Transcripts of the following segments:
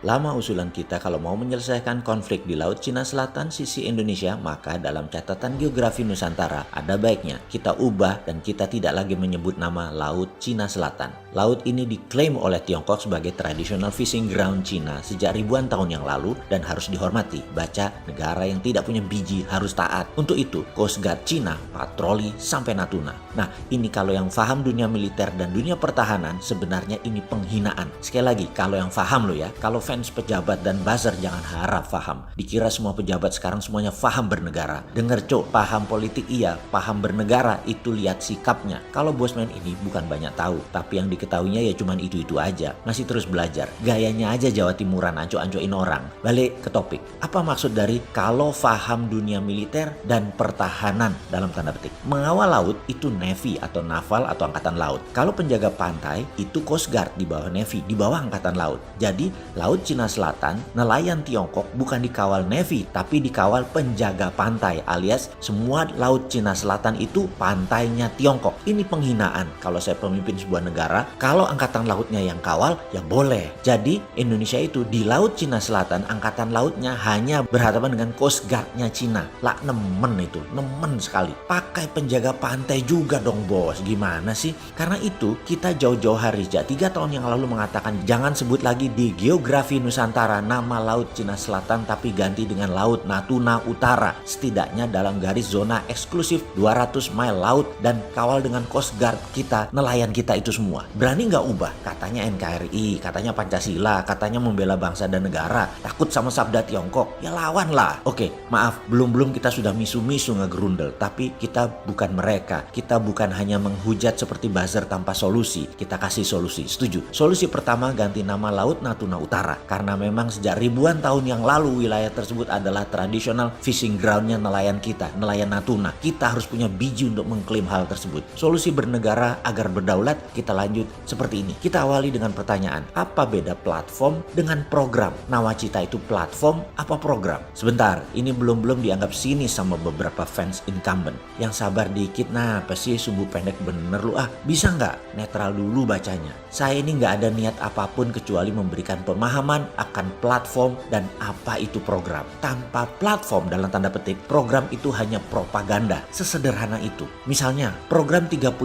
Lama usulan kita kalau mau menyelesaikan konflik di Laut Cina Selatan sisi Indonesia, maka dalam catatan geografi Nusantara ada baiknya kita ubah dan kita tidak lagi menyebut nama Laut Cina Selatan. Laut ini diklaim oleh Tiongkok sebagai traditional fishing ground Cina sejak ribuan tahun yang lalu dan harus dihormati. Baca, negara yang tidak punya biji harus taat. Untuk itu, Coast Guard Cina patroli sampai Natuna. Nah, ini kalau yang paham dunia militer dan dunia pertahanan, sebenarnya ini penghinaan. Sekali lagi, kalau yang paham loh ya, kalau fans pejabat dan buzzer jangan harap paham. Dikira semua pejabat sekarang semuanya paham bernegara. Dengar cok, paham politik iya, paham bernegara itu lihat sikapnya. Kalau Bosman ini bukan banyak tahu, tapi yang diketahuinya ya cuman itu-itu aja. Masih terus belajar. Gayanya aja Jawa Timuran anco-ancoin orang. Balik ke topik. Apa maksud dari kalau paham dunia militer dan pertahanan dalam tanda petik? Mengawal laut itu Navy atau naval atau angkatan laut. Kalau penjaga pantai itu Coast Guard di bawah Navy, di bawah angkatan laut. Jadi Laut Cina Selatan, nelayan Tiongkok bukan dikawal Navy, tapi dikawal penjaga pantai alias semua Laut Cina Selatan itu pantainya Tiongkok. Ini penghinaan kalau saya pemimpin sebuah negara, kalau angkatan lautnya yang kawal, ya boleh. Jadi Indonesia itu di Laut Cina Selatan, angkatan lautnya hanya berhadapan dengan Coast Guard-nya Cina. Lah nemen itu, nemen sekali. Pakai penjaga pantai juga dong bos, gimana sih? Karena itu kita jauh-jauh hari, 3 tahun yang lalu mengatakan jangan sebut lagi di geografi Nusantara nama Laut Cina Selatan tapi ganti dengan Laut Natuna Utara. Setidaknya dalam garis zona eksklusif 200 mile laut dan kawal dengan Coast Guard kita, nelayan kita itu semua. Berani nggak ubah? Katanya NKRI, katanya Pancasila, katanya membela bangsa dan negara. Takut sama sabda Tiongkok? Ya lawan lah. Oke, maaf, belum kita sudah misu-misu ngegerundel. Tapi kita bukan mereka. Kita bukan hanya menghujat seperti buzzer tanpa solusi. Kita kasih solusi. Setuju? Solusi pertama ganti nama Laut Natuna Utara, karena memang sejak ribuan tahun yang lalu wilayah tersebut adalah tradisional fishing groundnya nelayan kita, nelayan Natuna. Kita harus punya biji untuk mengklaim hal tersebut. Solusi bernegara agar berdaulat kita lanjut seperti ini. Kita awali dengan pertanyaan, apa beda platform dengan program? Nawacita itu platform apa program? Sebentar, ini belum dianggap sinis sama beberapa fans incumbent. Yang sabar dikit, nah apa sih sumbu pendek bener lu bisa nggak netral dulu bacanya. Saya ini nggak ada niat apapun kecuali memberikan pemahaman akan platform dan apa itu program. Tanpa platform dalam tanda petik, program itu hanya propaganda. Sesederhana itu. Misalnya, program 35.000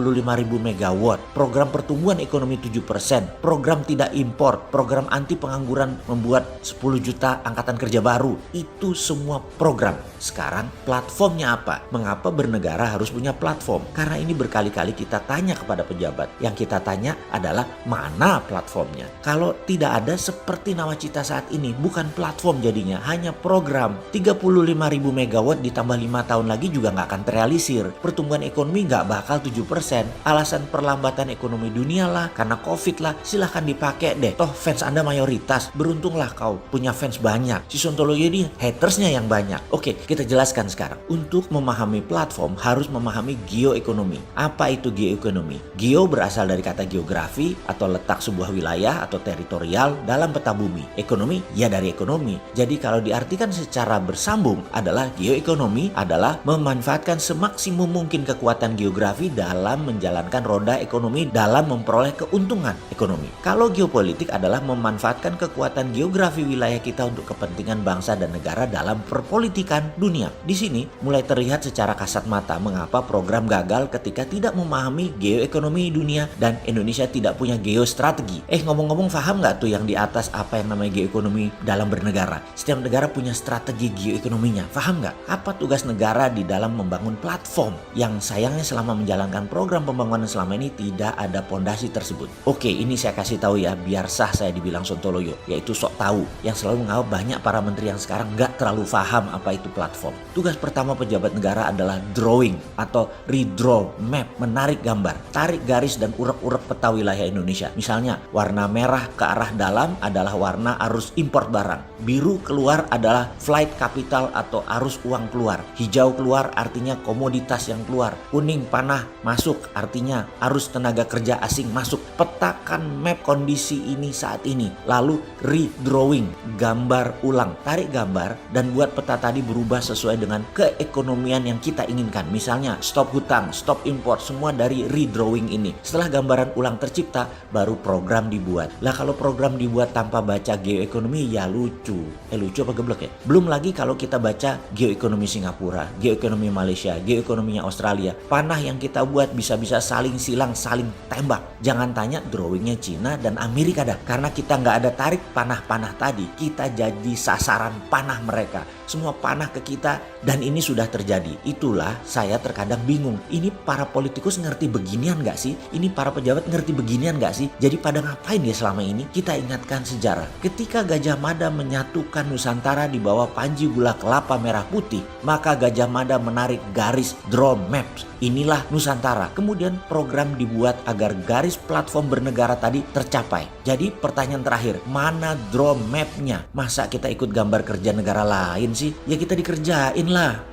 megawatt, program pertumbuhan ekonomi 7%, program tidak impor, program anti pengangguran membuat 10 juta angkatan kerja baru. Itu semua program. Sekarang platformnya apa? Mengapa bernegara harus punya platform? Karena ini berkali-kali kita tanya kepada pejabat. Yang kita tanya adalah mana platformnya? Kalau tidak ada seperti Nawacita saat ini, bukan platform jadinya, hanya program. 35.000 megawatt ditambah 5 tahun lagi juga nggak akan terrealisir. Pertumbuhan ekonomi nggak bakal 7%. Alasan perlambatan ekonomi dunia lah, karena COVID lah, silahkan dipakai deh. Toh fans Anda mayoritas, beruntunglah kau punya fans banyak. Si Sontoloyo ini hatersnya yang banyak. Oke, kita jelaskan sekarang. Untuk memahami platform harus memahami geoekonomi. Apa itu geoekonomi? Geo berasal dari kata geografi atau letak sebuah wilayah atau teritorial dalam peta bumi. Ekonomi ya dari ekonomi. Jadi kalau diartikan secara bersambung adalah geoekonomi adalah memanfaatkan semaksimum mungkin kekuatan geografi dalam menjalankan roda ekonomi dalam memperoleh keuntungan ekonomi. Kalau geopolitik adalah memanfaatkan kekuatan geografi wilayah kita untuk kepentingan bangsa dan negara dalam perpolitikan dunia. Di sini mulai terlihat secara kasat mata mengapa program gagal ketika tidak memahami geoekonomi dunia dan Indonesia tidak punya geostrategi. Ngomong-ngomong paham nggak tuh yang di atas apa yang namanya geoekonomi dalam bernegara? Setiap negara punya strategi geoekonominya. Paham nggak? Apa tugas negara di dalam membangun platform? Yang sayangnya selama menjalankan program pembangunan selama ini tidak ada pondasi tersebut. Oke, ini saya kasih tahu ya biar sah saya dibilang Sontoloyo, yaitu sok tahu yang selalu mengawal banyak para menteri yang sekarang nggak terlalu paham apa itu platform. Tugas pertama pejabat negara adalah drawing atau redraw map, menarik gambar, tarik garis dan urek-urek peta wilayah Indonesia. Misalnya warna merah ke arah dalam adalah warna arus import barang, biru keluar adalah flight capital atau arus uang keluar, hijau keluar artinya komoditas yang keluar, kuning panah masuk artinya arus tenaga kerja asing masuk. Petakan map kondisi ini saat ini, lalu redrawing, gambar ulang, tarik gambar dan buat peta tadi berubah sesuai dengan keekonomian yang kita inginkan. Misalnya stop hutang, stop import, semua dari redrawing ini. Setelah gambaran ulang tercipta, baru program dibuat. Lah kalau program dibuat tanpa baca geoekonomi ya lucu. Lucu apa geblek ya? Belum lagi kalau kita baca geoekonomi Singapura, geoekonomi Malaysia, geoekonominya Australia. Panah yang kita buat bisa-bisa saling silang, saling tembak. Jangan tanya drawingnya Cina dan Amerika dah. Karena kita nggak ada tarik panah-panah tadi, kita jadi sasaran panah mereka. Semua panah ke kita dan ini sudah terjadi. Itulah saya terkadang bingung. Ini para politikus ngerti beginian nggak sih? Ini para pejabat ngerti beginian nggak sih? Jadi pada ngapain ya selama ini? Kita ingatkan sejarah. Ketika Gajah Mada menyatukan Nusantara di bawah panji gula kelapa merah putih, maka Gajah Mada menarik garis draw maps. Inilah Nusantara. Kemudian program dibuat agar garis platform bernegara tadi tercapai. Jadi pertanyaan terakhir, mana draw mapnya? Masa kita ikut gambar kerja negara lain sih? Ya kita dikerjain lah.